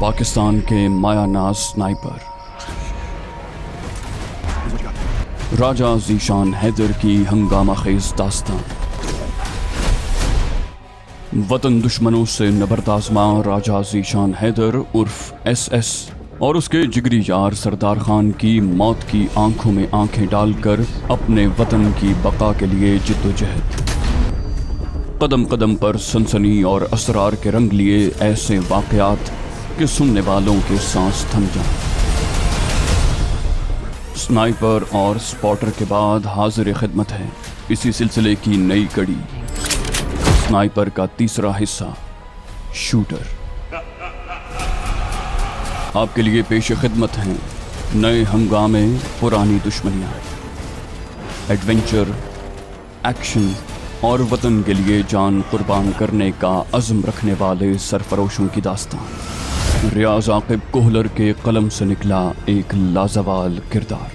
پاکستان کے مایا ناز سنائپر راجہ ذیشان حیدر کی ہنگامہ خیز داستان۔ وطن دشمنوں سے نبرد آزما راجہ ذیشان حیدر عرف ایس ایس اور اس کے جگری یار سردار خان کی موت کی آنکھوں میں آنکھیں ڈال کر اپنے وطن کی بقا کے لیے جد و جہد۔ قدم قدم پر سنسنی اور اسرار کے رنگ لیے ایسے واقعات کہ سننے والوں کے سانس تھم جائیں۔ سنائپر اور سپاٹر کے بعد حاضر خدمت ہے اسی سلسلے کی نئی کڑی، سنائپر کا تیسرا حصہ شوٹر۔ آپ کے لیے پیش خدمت ہیں نئے ہنگامے، پرانی دشمنیاں، ایڈونچر، ایکشن اور وطن کے لیے جان قربان کرنے کا عزم رکھنے والے سرفروشوں کی داستان۔ ریاض عاقب کوہلر کے قلم سے نکلا ایک لازوال کردار۔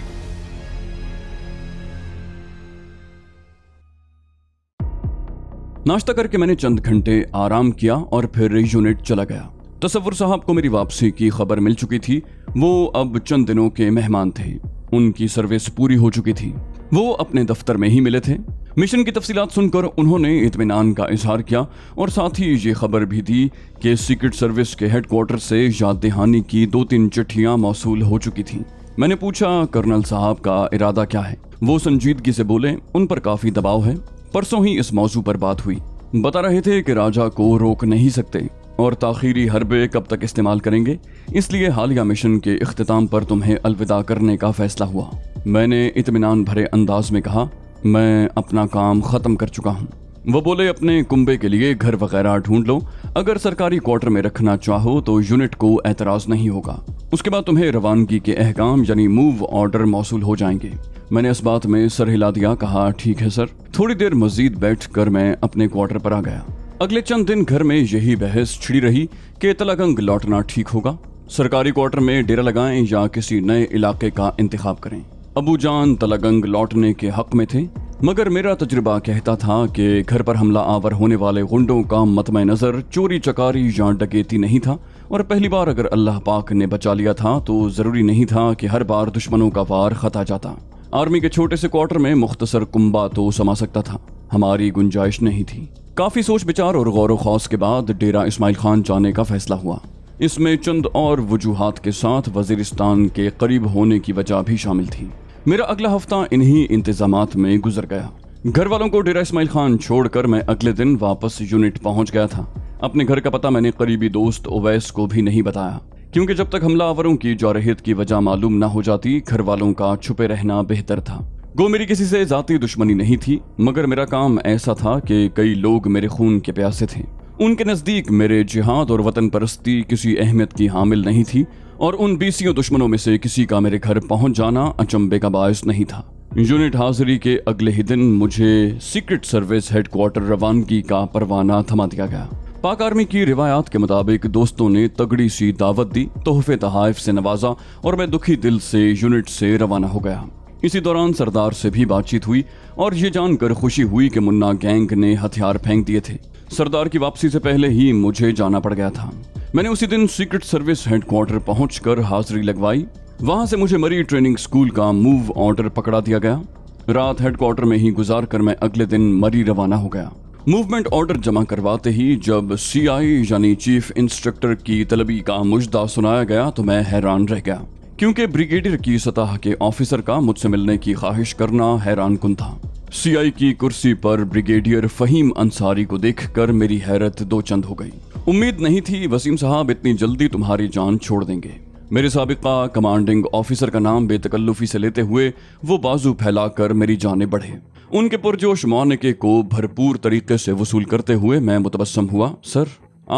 ناشتہ کر کے میں نے چند گھنٹے آرام کیا اور پھر یونٹ چلا گیا۔ تصور صاحب کو میری واپسی کی خبر مل چکی تھی، وہ اب چند دنوں کے مہمان تھے، ان کی سروس پوری ہو چکی تھی، وہ اپنے دفتر میں ہی ملے تھے۔ مشن کی تفصیلات سن کر انہوں نے اطمینان کا اظہار کیا اور ساتھ ہی یہ خبر بھی دی کہ سیکرٹ سروس کے ہیڈ کوارٹر سے یاد دہانی کی 2-3 چٹھیاں موصول ہو چکی تھیں۔ میں نے پوچھا کرنل صاحب کا ارادہ کیا ہے؟ وہ سنجیدگی سے بولے ان پر کافی دباؤ ہے، پرسوں ہی اس موضوع پر بات ہوئی، بتا رہے تھے کہ راجہ کو روک نہیں سکتے اور تاخیری حربے کب تک استعمال کریں گے، اس لیے حالیہ مشن کے اختتام پر تمہیں الوداع کرنے کا فیصلہ ہوا۔ میں نے اطمینان بھرے انداز میں کہا میں اپنا کام ختم کر چکا ہوں۔ وہ بولے اپنے کنبے کے لیے گھر وغیرہ ڈھونڈ لو، اگر سرکاری کوارٹر میں رکھنا چاہو تو یونٹ کو اعتراض نہیں ہوگا، اس کے بعد تمہیں روانگی کے احکام یعنی موو آرڈر موصول ہو جائیں گے۔ میں نے اس بات میں سر ہلا دیا، کہا ٹھیک ہے سر۔ تھوڑی دیر مزید بیٹھ کر میں اپنے کوارٹر پر آ گیا۔ اگلے چند دن گھر میں یہی بحث چھڑی رہی کہ تلگنگ لوٹنا ٹھیک ہوگا، سرکاری کوارٹر میں ڈیرا لگائیں یا کسی نئے علاقے کا انتخاب کریں۔ ابو جان تلگنگ لوٹنے کے حق میں تھے، مگر میرا تجربہ کہتا تھا کہ گھر پر حملہ آور ہونے والے غنڈوں کا مطمع نظر چوری چکاری یا ڈکیتی نہیں تھا، اور پہلی بار اگر اللہ پاک نے بچا لیا تھا تو ضروری نہیں تھا کہ ہر بار دشمنوں کا وار خطا جاتا۔ آرمی کے چھوٹے سے کوارٹر میں مختصر کنبہ تو سما سکتا تھا، ہماری گنجائش نہیں تھی۔ کافی سوچ بچار اور غور و خوض کے بعد ڈیرہ اسماعیل خان جانے کا فیصلہ ہوا۔ اس میں چند اور وجوہات کے ساتھ وزیرستان کے قریب ہونے کی وجہ بھی شامل تھی۔ میرا اگلا ہفتہ انہی انتظامات میں گزر گیا۔ گھر والوں کو ڈیرہ اسماعیل خان چھوڑ کر میں اگلے دن واپس یونٹ پہنچ گیا تھا۔ اپنے گھر کا پتہ میں نے قریبی دوست اویس کو بھی نہیں بتایا، کیونکہ جب تک حملہ آوروں کی جارحیت کی وجہ معلوم نہ ہو جاتی گھر والوں کا چھپے رہنا بہتر تھا۔ گو میری کسی سے ذاتی دشمنی نہیں تھی، مگر میرا کام ایسا تھا کہ کئی لوگ میرے خون کے پیاسے تھے، ان کے نزدیک میرے جہاد اور وطن پرستی کسی اہمیت کی حامل نہیں تھی، اور ان 20 دشمنوں میں سے کسی کا میرے گھر پہنچ جانا اچنبے کا باعث نہیں تھا۔ یونٹ حاضری کے اگلے ہی دن مجھے سیکرٹ سروس ہیڈ کوارٹر روانگی کا پروانہ تھما دیا گیا۔ پاک آرمی کی روایات کے مطابق دوستوں نے تگڑی سی دعوت دی، تحفے تحائف سے نوازا اور میں دکھی دل سے یونٹ سے روانہ ہو گیا۔ اسی دوران سردار سے بھی بات چیت ہوئی اور یہ جان کر خوشی ہوئی کہ منا گینگ نے ہتھیار پھینک دیے تھے۔ سردار کی واپسی سے پہلے ہی مجھے جانا پڑ گیا تھا۔ میں نے اسی دن سیکرٹ سروس ہیڈ کوارٹر پہنچ کر حاضری لگوائی، وہاں سے مجھے مری ٹریننگ سکول کا موو آرڈر پکڑا دیا گیا۔ رات ہیڈ کوارٹر میں ہی گزار کر میں اگلے دن مری روانہ ہو گیا۔ موومنٹ آرڈر جمع کرواتے ہی جب سی آئی یعنی چیف انسٹرکٹر کی طلبی کا مجدہ سنایا گیا تو میں حیران رہ گیا، کیونکہ بریگیڈیئر کی سطح کے آفیسر کا مجھ سے ملنے کی خواہش کرنا حیران کن تھا۔ سی آئی کی کرسی پر بریگیڈیئر فہیم انصاری کو دیکھ کر میری حیرت دو چند ہو گئی۔ امید نہیں تھی وسیم صاحب اتنی جلدی تمہاری جان چھوڑ دیں گے۔ میرے سابقہ کمانڈنگ آفیسر کا نام بے تکلفی سے لیتے ہوئے وہ بازو پھیلا کر میری جانب بڑھے۔ ان کے پرجوش معانقے کو بھرپور طریقے سے وصول کرتے ہوئے میں متبسم ہوا۔ سر،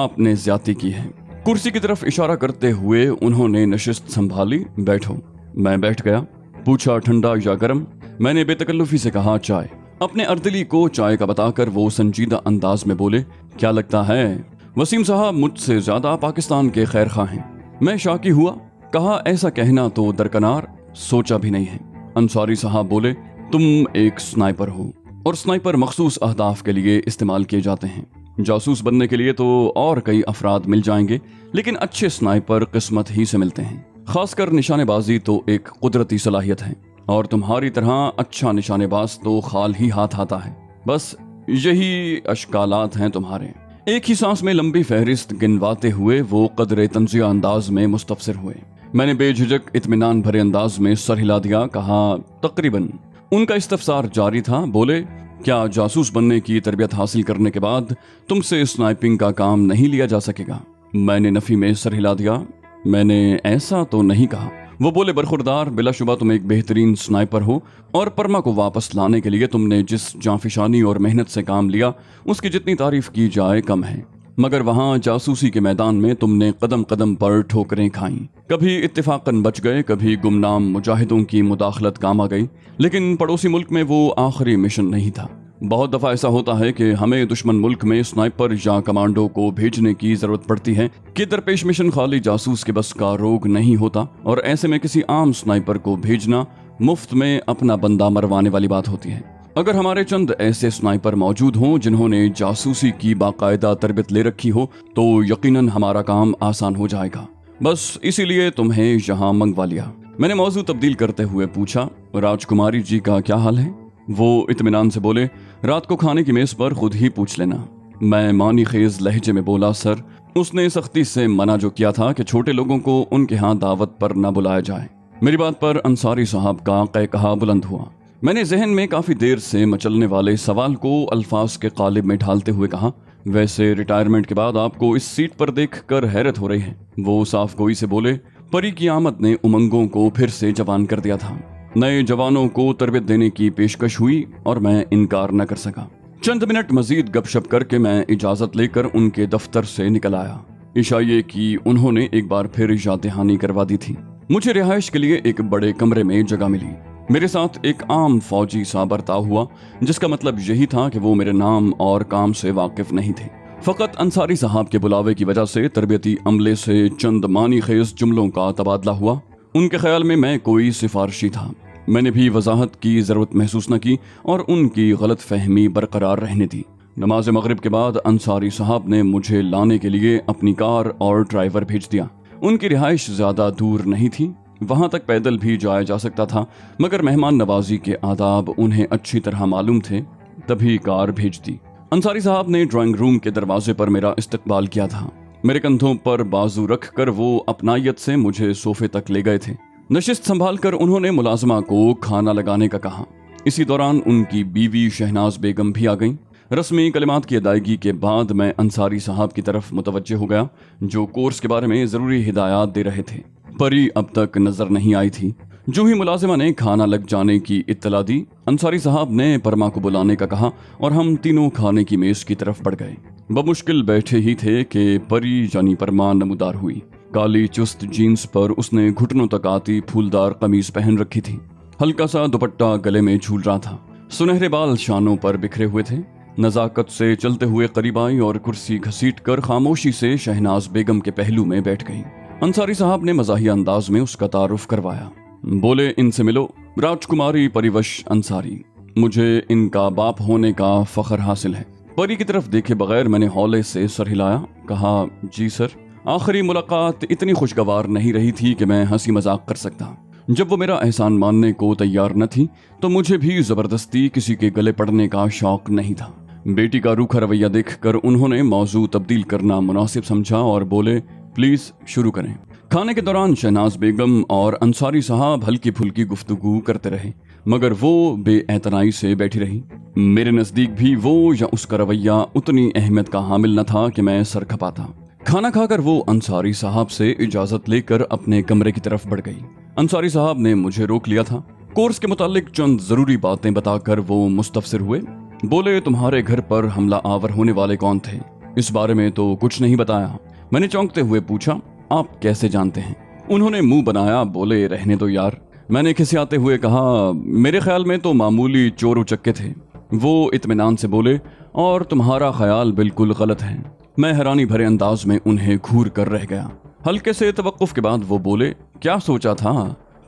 آپ نے زیادتی کی ہے۔ کرسی کی طرف اشارہ کرتے ہوئے انہوں نے نشست سنبھالی۔ بیٹھو۔ میں بیٹھ گیا۔ پوچھا ٹھنڈا یا گرم؟ میں نے بے تکلفی سے کہا چائے۔ اپنے اردلی کو چائے کا بتا کر وہ سنجیدہ انداز میں بولے کیا لگتا ہے وسیم صاحب مجھ سے زیادہ پاکستان کے خیر خواہ ہیں؟ میں شاکی ہوا، کہا ایسا کہنا تو درکنار، سوچا بھی نہیں ہے۔ انصاری صاحب بولے تم ایک سنائپر ہو اور سنائپر مخصوص اہداف کے لیے استعمال کیے جاتے ہیں، जासूस बनने के लिए तो और कई अफराद मिल जाएंगे, लेकिन अच्छे स्नाइपर किस्मत ही से मिलते हैं। खासकर निशानेबाजी तो एक कुदरती सलाहियत है, और तुम्हारी तरह अच्छा निशानेबाज तो खाल ही हाथ आता है। बस यही अशकालात हैं तुम्हारे। एक ही सांस में लंबी फहरिस्त गिनवाते हुए वो कदरे तंजिया अंदाज में मुस्तफसिर हुए। मैंने बेझिझक इत्मीनान भरे अंदाज में सर हिला दिया, कहा तकरीबन। उनका इस्तफसार जारी था। बोले, क्या जासूस बनने की तरबियत हासिल करने के बाद तुमसे स्नाइपिंग का काम नहीं लिया जा सकेगा? मैंने नफी में सर हिला दिया। मैंने ऐसा तो नहीं कहा। वो बोले, बरखुरदार, बिलाशुबा तुम एक बेहतरीन स्नाइपर हो, और परमा को वापस लाने के लिए तुमने जिस जांफिशानी और मेहनत से काम लिया उसकी जितनी तारीफ की जाए कम है। मगर वहाँ जासूसी के मैदान में तुमने कदम कदम पर ठोकरें खाईं। कभी इत्तेफाकन बच गए, कभी गुमनाम मुजाहिदों की मुदाखलत काम आ गई, लेकिन पड़ोसी मुल्क में वो आखिरी मिशन नहीं था। बहुत दफ़ा ऐसा होता है कि हमें दुश्मन मुल्क में स्नाइपर या कमांडो को भेजने की ज़रूरत पड़ती है कि दरपेश मिशन खाली जासूस के बस का रोग नहीं होता, और ऐसे में किसी आम स्नाइपर को भेजना मुफ्त में अपना बंदा मरवाने वाली बात होती है। अगर हमारे चंद ऐसे स्नाइपर मौजूद हों जिन्होंने जासूसी की बाकायदा तरबियत ले रखी हो तो यकीनन हमारा काम आसान हो जाएगा। बस इसीलिए तुम्हें यहाँ मंगवा लिया। मैंने मौजू तब्दील करते हुए पूछा, राजकुमारी जी का क्या हाल है? वो इत्मीनान से बोले, रात को खाने की मेज पर खुद ही पूछ लेना। मैं मानी खेज लहजे में बोला, सर, उसने सख्ती से मना जो किया था कि छोटे लोगों को उनके यहाँ दावत पर न बुलाया जाए। मेरी बात पर अंसारी साहब का कहकहा बुलंद हुआ। मैंने जहन में काफी देर से मचलने वाले सवाल को अल्फाज के कालिब में ढालते हुए कहा, वैसे रिटायरमेंट के बाद आपको इस सीट पर देखकर हैरत हो रही है। वो साफ गोई से बोले, परी की आमद ने उमंगों को फिर से जवान कर दिया था। नए जवानों को तरबियत देने की पेशकश हुई और मैं इनकार न कर सका। चंद मिनट मजीद गपशप करके मैं इजाजत लेकर उनके दफ्तर से निकल आया। इशाये की उन्होंने एक बार फिर याद दहानी करवा दी थी। मुझे रिहाइश के लिए एक बड़े कमरे में जगह मिली। मेरे साथ एक आम फौजी सा बर्ताव हुआ, जिसका मतलब यही था कि वो मेरे नाम और काम से वाकिफ नहीं थे। फकत अंसारी साहब के बुलावे की वजह से तरबियती अमले से चंद मानी खेज जुमलों का तबादला हुआ। उनके ख्याल में मैं कोई सिफारशी था। मैंने भी वजाहत की ज़रूरत महसूस न की और उनकी गलत फहमी बरकरार रहने दी। नमाज मगरिब के बाद अंसारी साहब ने मुझे लाने के लिए अपनी कार और ड्राइवर भेज दिया। उनकी रिहाइश ज़्यादा दूर नहीं थी, वहाँ तक पैदल भी जाया जा सकता था, मगर मेहमान नवाजी के आदाब उन्हें अच्छी तरह मालूम थे, तभी कार भेज दी। अंसारी साहब ने ड्राइंग रूम के दरवाजे पर मेरा इस्तकबाल किया था। मेरे कंधों पर बाजू रख कर वो अपनायत से मुझे सोफे तक ले गए थे। नशिस्त संभाल कर उन्होंने मुलाजमा को खाना लगाने का कहा। इसी दौरान उनकी बीवी शहनाज बेगम भी आ गईं। रस्मी कलिमात की अदायगी के बाद मैं अंसारी साहब की तरफ मुतवज्जे हो गया, जो कोर्स के बारे में ज़रूरी हिदायत दे रहे थे। परी अब तक नजर नहीं आई थी। जो ही मुलाजिमा ने खाना लग जाने की इत्तला दी, अंसारी साहब ने परमा को बुलाने का कहा और हम तीनों खाने की मेज की तरफ बढ़ गए। बमुश्किल बैठे ही थे कि परी यानी परमा नमूदार हुई। काली चुस्त जीन्स पर उसने घुटनों तक आती फूलदार कमीज पहन रखी थी। हल्का सा दुपट्टा गले में झूल रहा था। सुनहरे बाल शानों पर बिखरे हुए थे। नजाकत से चलते हुए करीब आई और कुर्सी घसीट कर खामोशी से शहनाज बेगम के पहलू में बैठ गई। अंसारी साहब ने मज़ाहिया अंदाज में उसका तारुफ करवाया। बोले, इनसे मिलो, राजकुमारी परिवश अंसारी। मुझे इनका बाप होने का फख्र हासिल है। परी की तरफ देखे बगैर मैंने हौले से सर हिलाया, कहा, जी सर। आखिरी मुलाकात इतनी खुशगवार नहीं रही थी कि मैं हंसी मजाक कर सकता। जब वो मेरा एहसान मानने को तैयार न थी तो मुझे भी जबरदस्ती किसी के गले पड़ने का शौक नहीं था। बेटी का रूखा रवैया देखकर उन्होंने मौजू तब्दील करना मुनासिब समझा और बोले, प्लीज शुरू करें। खाने के दौरान शहनाज बेगम और अंसारी साहब हल्की फुल्की गुफ्तगू करते रहे, मगर वो बेएतनाई से बैठी रही। मेरे नजदीक भी वो या उसका रवैया उतनी अहमियत का हामिल न था कि मैं सर खपाता। खाना खाकर वो अंसारी साहब से इजाजत लेकर अपने कमरे की तरफ बढ़ गई। अंसारी साहब ने मुझे रोक लिया था। कोर्स के मुतालिक चंद जरूरी बातें बताकर वो मुस्तफसिर हुए। बोले, तुम्हारे घर पर हमला आवर होने वाले कौन थे? इस बारे में तो कुछ नहीं बताया। मैंने चौंकते हुए पूछा, आप कैसे जानते हैं? उन्होंने मुंह बनाया, बोले, रहने दो यार। मैंने खिसियाते हुए कहा, मेरे ख्याल में तो मामूली चोर उचक्के थे। वो इत्मीनान से बोले, और तुम्हारा ख्याल बिल्कुल गलत है। मैं हैरानी भरे अंदाज में उन्हें घूर कर रह गया। हल्के से तवक्कुफ के बाद वो बोले, क्या सोचा था?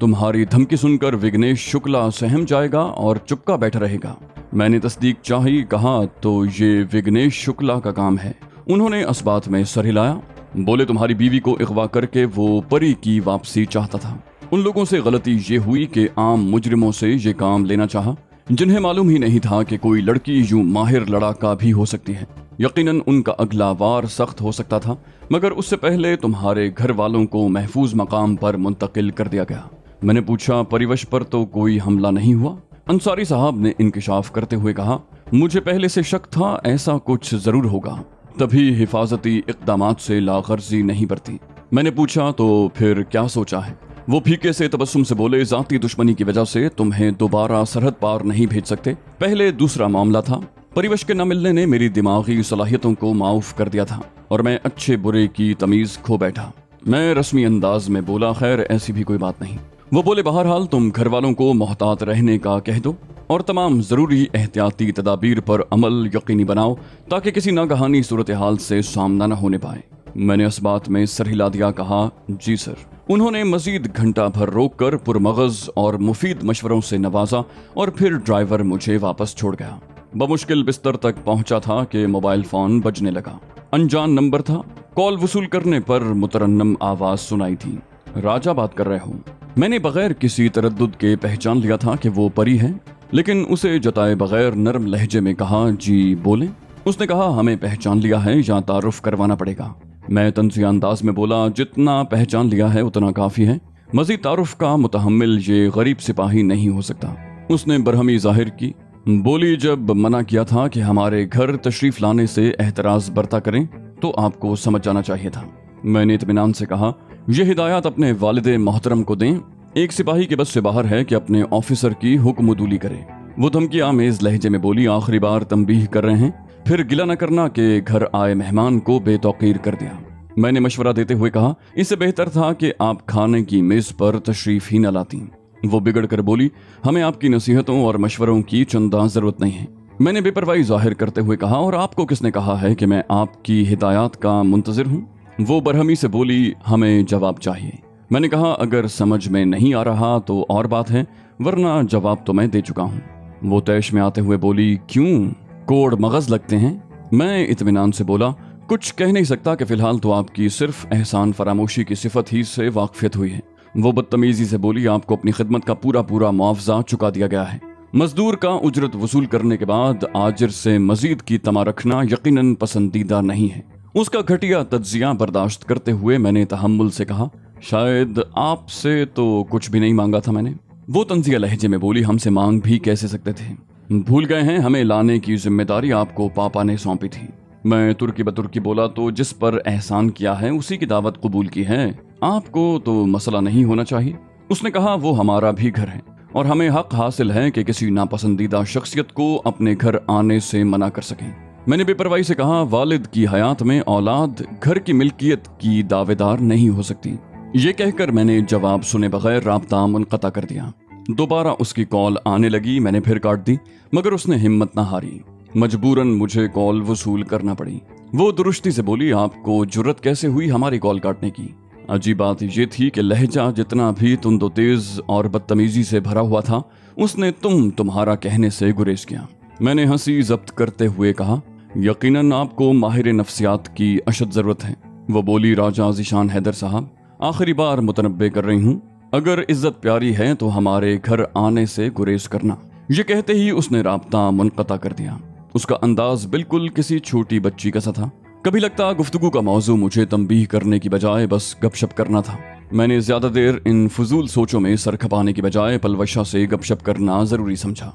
तुम्हारी धमकी सुनकर विघ्नेश शुक्ला सहम जाएगा और चुपका बैठा रहेगा। मैंने तस्दीक चाही, कहा तो ये विघ्नेश शुक्ला का काम है। उन्होंने इस बात में सर हिलाया। बोले तुम्हारी बीवी को अगवा करके वो परी की वापसी चाहता था। उन लोगों से गलती ये हुई कि आम मुजरिमों से ये काम लेना चाहा, जिन्हें मालूम ही नहीं था कि कोई लड़की यूं माहिर लड़ाका भी हो सकती है। यकीनन उनका अगला वार सख्त हो सकता था, मगर उससे पहले तुम्हारे घर वालों को महफूज मकाम पर मुंतकिल कर दिया गया। मैंने पूछा, परिवश पर तो कोई हमला नहीं हुआ? अंसारी साहब ने इंकिशाफ करते हुए कहा, मुझे पहले से शक था ऐसा कुछ जरूर होगा, तभी हिफाजती इक़दामात से लागर्जी नहीं बरती। मैंने पूछा, तो फिर क्या सोचा है? वो फीके से तबस्सुम से बोले, जाती दुश्मनी की वजह से तुम्हें दोबारा सरहद पार नहीं भेज सकते। पहले दूसरा मामला था, परिवश के न मिलने ने मेरी दिमागी सलाहियतों को माऊफ कर दिया था और मैं अच्छे बुरे की तमीज खो बैठा। मैं रस्मी अंदाज में बोला, खैर ऐसी भी कोई बात नहीं। वो बोले, बहरहाल तुम घर वालों को मोहतात रहने का कह दो और तमाम जरूरी एहतियाती तदाबीर पर अमल यकीनी बनाओ ताकि किसी नागहानी सूरत हाल से सामना न होने पाए। मैंने इस बात में सर हिला दिया, कहा जी सर। उन्होंने मजीद घंटा भर रोक कर पुरमगज और मुफीद मशवरों से नवाजा और फिर ड्राइवर मुझे वापस छोड़ गया। बमुश्किल बिस्तर तक पहुंचा था कि मोबाइल फोन बजने लगा। अनजान नंबर था। कॉल वसूल करने पर मुतरन्नम आवाज सुनाई थी, राजा बात कर रहे हो। मैंने बगैर किसी तरद्दुद के पहचान लिया था कि वो परी है, लेकिन उसे जताए बगैर नरम लहजे में कहा, जी बोले। उसने कहा, हमें पहचान लिया है या तारुफ करवाना पड़ेगा? मैं तंज़िया अंदाज में बोला, जितना पहचान लिया है उतना काफी है, मजीद तारुफ का मुतहम्मिल ये गरीब सिपाही नहीं हो सकता। उसने बरहमी जाहिर की। बोली, जब मना किया था कि हमारे घर तशरीफ लाने से एहतराज बरता करें तो आपको समझ जाना चाहिए था। मैंने इत्मीनान से कहा, यह हिदायत अपने वालिदे मोहतरम को दें। एक सिपाही के बस से बाहर है कि अपने ऑफिसर की हुक्मदूली करे। वो धमकी आमेज लहजे में बोली, आखिरी बार तंबीह कर रहे हैं, फिर गिला न करना कि घर आए मेहमान को बेतौकीर कर दिया। मैंने मशवरा देते हुए कहा, इससे बेहतर था कि आप खाने की मेज पर तशरीफ ही न लाती। वो बिगड़ कर बोली, हमें आपकी नसीहतों और मशवरों की चंदा जरूरत नहीं है। मैंने बेपरवाही जाहिर करते हुए कहा, और आपको किसने कहा है कि मैं आपकी हिदायत का मुंतजिर हूँ? वो बरहमी से बोली, हमें जवाब चाहिए। मैंने कहा, अगर समझ में नहीं आ रहा तो और बात है, वरना जवाब तो मैं दे चुका हूँ। वो तैश में आते हुए बोली, क्यों कोड़ मगज लगते हैं? मैं इत्मीनान से बोला, कुछ कह नहीं सकता कि फिलहाल तो आपकी सिर्फ एहसान फरामोशी की सिफत ही से वाकफियत हुई है। वो बदतमीजी से बोली, आपको अपनी खिदमत का पूरा पूरा मुआवजा चुका दिया गया है। मजदूर का उजरत वसूल करने के बाद आजिर से मजीद की तमा रखना यकीनन पसंदीदा नहीं है। उसका घटिया तज्जिया बर्दाश्त करते हुए मैंने तहम्मुल से कहा, शायद आपसे तो कुछ भी नहीं मांगा था मैंने। वो तंजिया लहजे में बोली, हमसे मांग भी कैसे सकते थे? भूल गए हैं, हमें लाने की जिम्मेदारी आपको पापा ने सौंपी थी। मैं तुर्की बतुर्की बोला, तो जिस पर एहसान किया है उसी की दावत कबूल की है, आपको तो मसला नहीं होना चाहिए। उसने कहा, वो हमारा भी घर है और हमें हक हासिल है कि किसी नापसंदीदा शख्सियत को अपने घर आने से मना कर सकें। मैंने बेपरवाही से कहा, वालिद की हयात में औलाद घर की मिल्कियत की दावेदार नहीं हो सकती। ये कहकर मैंने जवाब सुने बगैर राब्ता मुनक़ता कर दिया। दोबारा उसकी कॉल आने लगी, मैंने फिर काट दी, मगर उसने हिम्मत न हारी। मजबूरन मुझे कॉल वसूल करना पड़ी। वो दुरुस्ती से बोली, आपको जुर्रत कैसे हुई हमारी कॉल काटने की? अजीब बात ये थी कि लहजा जितना भी तुंदो तेज और बदतमीजी से भरा हुआ था, उसने तुम्हारा कहने से गुरेज किया। मैंने हंसी जब्त करते हुए कहा, यकीनन आपको माहिर नफ्सियात की अशद जरूरत है। वो बोली, राजा ज़ीशान हैदर साहब, आखिरी बार मुतनब्बे कर रही हूँ, अगर इज्जत प्यारी है तो हमारे घर आने से गुरेज करना। ये कहते ही उसने राब्ता मुनक़ता कर दिया। उसका अंदाज बिल्कुल किसी छोटी बच्ची का सा था। कभी लगता गुफ्तगू का मौजू मुझे तंबीह करने की बजाय बस गपशप करना था। मैंने ज्यादा देर इन फजूल सोचों में सर खपाने की बजाय पलवशा से गपशप करना जरूरी समझा।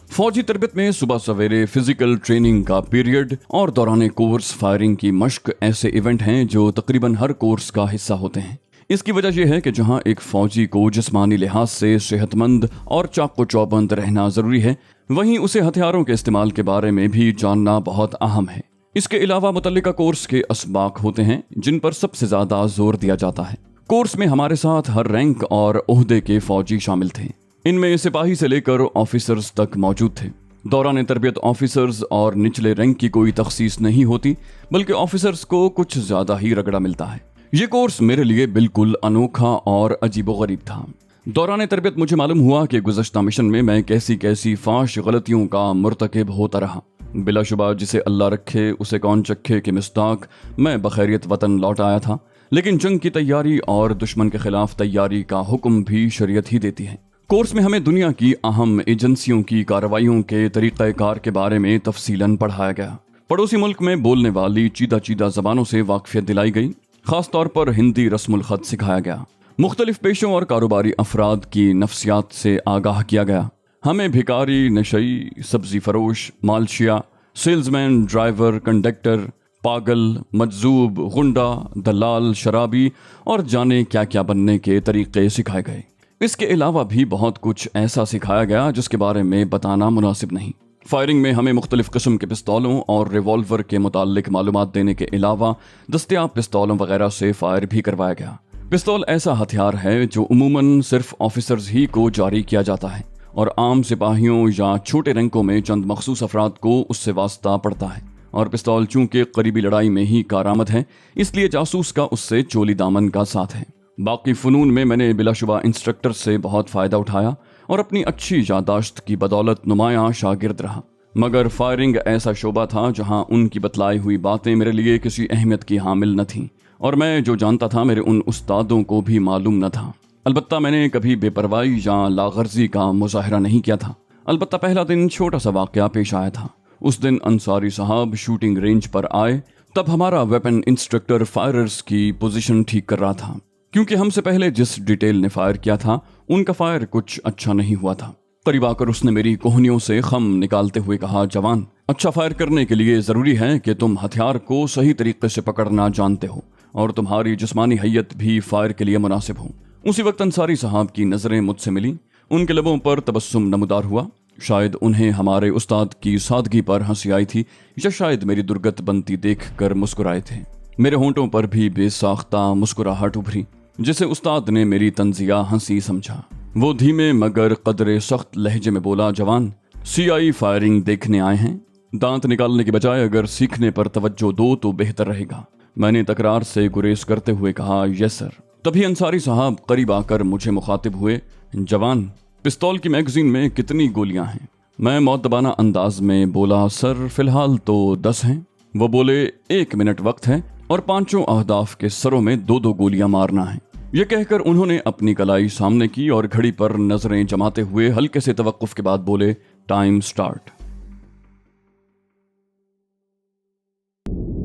फौजी तरबियत में सुबह सवेरे फिजिकल ट्रेनिंग का पीरियड और दौरान कोर्स फायरिंग की मश्क ऐसे इवेंट हैं जो तकरीबन हर कोर्स का हिस्सा होते हैं। इसकी वजह यह है कि जहां एक फौजी को जिस्मानी लिहाज से सेहतमंद और चाको चौबंद रहना जरूरी है, वहीं उसे हथियारों के इस्तेमाल के बारे में भी जानना बहुत अहम है। इसके अलावा मुतल्लिका कोर्स के असबाक होते हैं जिन पर सबसे ज्यादा जोर दिया जाता है। कोर्स में हमारे साथ हर रैंक और ओहदे के फौजी शामिल थे। इनमें सिपाही से लेकर ऑफिसर्स तक मौजूद थे। दौरान तरबियत ऑफिसर्स और निचले रैंक की कोई तखसीस नहीं होती, बल्कि ऑफिसर्स को कुछ ज्यादा ही रगड़ा मिलता है। ये कोर्स मेरे लिए बिल्कुल अनोखा और अजीबोगरीब था। दौरान तरबियत मुझे मालूम हुआ कि गुज़श्ता मिशन में मैं कैसी कैसी फाश गलतियों का मुर्तकिब होता रहा। बिलाशुबा जिसे अल्लाह रखे उसे कौन चखे के मिस्ताक मैं बखैरियत वतन लौट आया था, लेकिन जंग की तैयारी और दुश्मन के खिलाफ तैयारी का हुक्म भी शरीयत ही देती है। कोर्स में हमें दुनिया की अहम एजेंसियों की कार्रवाइयों के तरीक़ाकार के बारे में तफसीलन पढ़ाया गया। पड़ोसी मुल्क में बोलने वाली चीदा चीदा ज़बानों से वाक़फियत दिलाई गई। ख़ास तौर पर हिंदी रस्मुल ख़त सिखाया गया। मुख्तलिफ पेशों और कारोबारी अफराद की नफ्सियात से आगाह किया गया। हमें भिकारी, नशई, सब्जी फरोश, मालशिया, सेल्समैन, ड्राइवर, कंडक्टर, पागल, मजजूब, गुंडा, दलाल, शराबी और जाने क्या क्या बनने के तरीक़े सिखाए गए। इसके अलावा भी बहुत कुछ ऐसा सिखाया गया जिसके बारे में बताना मुनासिब नहीं। फायरिंग में हमें मुख्तलिफ किस्म के पिस्तौलों और रिवॉल्वर के मुताल्लिक मालूमात देने के अलावा दस्तयाब पिस्तौलों वगैरह से फायर भी करवाया गया। पिस्तौल ऐसा हथियार है जो उमूमन सिर्फ ऑफिसर्स ही को जारी किया जाता है और आम सिपाहियों या छोटे रैंकों में चंद मखसूस अफराद को उससे वास्ता पड़ता है। और पिस्तौल चूंकि करीबी लड़ाई में ही कारआमद है, इसलिए जासूस का उससे चोली दामन का साथ है। बाकी फ़नून में मैंने बिलाशुबा इंस्ट्रक्टर से बहुत फ़ायदा उठाया और अपनी अच्छी यादाश्त की बदौलत नुमायां शागिर्द रहा। मगर फायरिंग ऐसा शोबा था जहां उनकी बतलाई हुई बातें मेरे लिए किसी अहमियत की हामिल न थीं, और मैं जो जानता था मेरे उन उस्तादों को भी मालूम न था। अलबत्ता मैंने कभी बेपरवाही या लागर्जी का मुजाहरा नहीं किया था। अलबत्ता पहला दिन छोटा सा वाक़या पेश आया था। उस दिन अंसारी साहब शूटिंग रेंज पर आए। तब हमारा वेपन इंस्ट्रक्टर फायरर्स की पोजीशन ठीक कर रहा था, क्योंकि हमसे पहले जिस डिटेल ने फायर किया था उनका फायर कुछ अच्छा नहीं हुआ था। करीब आकर उसने मेरी कोहनियों से खम निकालते हुए कहा, जवान, अच्छा फायर करने के लिए ज़रूरी है कि तुम हथियार को सही तरीके से पकड़ना जानते हो और तुम्हारी जिस्मानी हैयत भी फायर के लिए मुनासिब हो। उसी वक्त अंसारी साहब की नज़रें मुझसे मिली। उनके लबों पर तबस्सुम नमूदार हुआ। शायद उन्हें हमारे उस्ताद की सादगी पर हंसी आई थी, या शायद मेरी दुर्गत बनती देख कर मुस्कुराए थे। मेरे होंठों पर भी बेसाख्ता मुस्कुराहट उभरी, जिसे उस्ताद ने मेरी तंजिया हंसी समझा। वो धीमे मगर कदरे सख्त लहजे में बोला, जवान, CI फायरिंग देखने आए हैं। दांत निकालने के बजाय अगर सीखने पर तवज्जो दो तो बेहतर रहेगा। मैंने तकरार से गुरेज करते हुए कहा, यस सर। तभी अंसारी साहब करीब आकर मुझे मुखातिब हुए, जवान, पिस्तौल की मैगजीन में कितनी गोलियां हैं? मैं मौदबाना अंदाज में बोला, सर फिलहाल तो 10 हैं। वो बोले, 1 मिनट वक्त है और 5 अहदाफ के सरों में 2-2 गोलियां मारना है। ये कहकर उन्होंने अपनी कलाई सामने की और घड़ी पर नजरें जमाते हुए हल्के से तवक्कुफ के बाद बोले, टाइम स्टार्ट।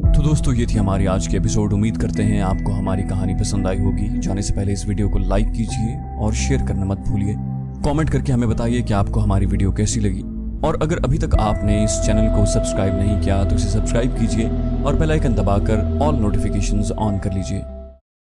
तो दोस्तों, ये थी हमारी आज की एपिसोड। उम्मीद करते हैं आपको हमारी कहानी पसंद आई होगी। जाने से पहले इस वीडियो को लाइक कीजिए और शेयर करना मत भूलिए। कमेंट करके हमें बताइए कि आपको हमारी वीडियो कैसी लगी, और अगर अभी तक आपने इस चैनल को सब्सक्राइब नहीं किया तो इसे सब्सक्राइब कीजिए और बेल आइकन दबाकर ऑल नोटिफिकेशंस ऑन कर लीजिए।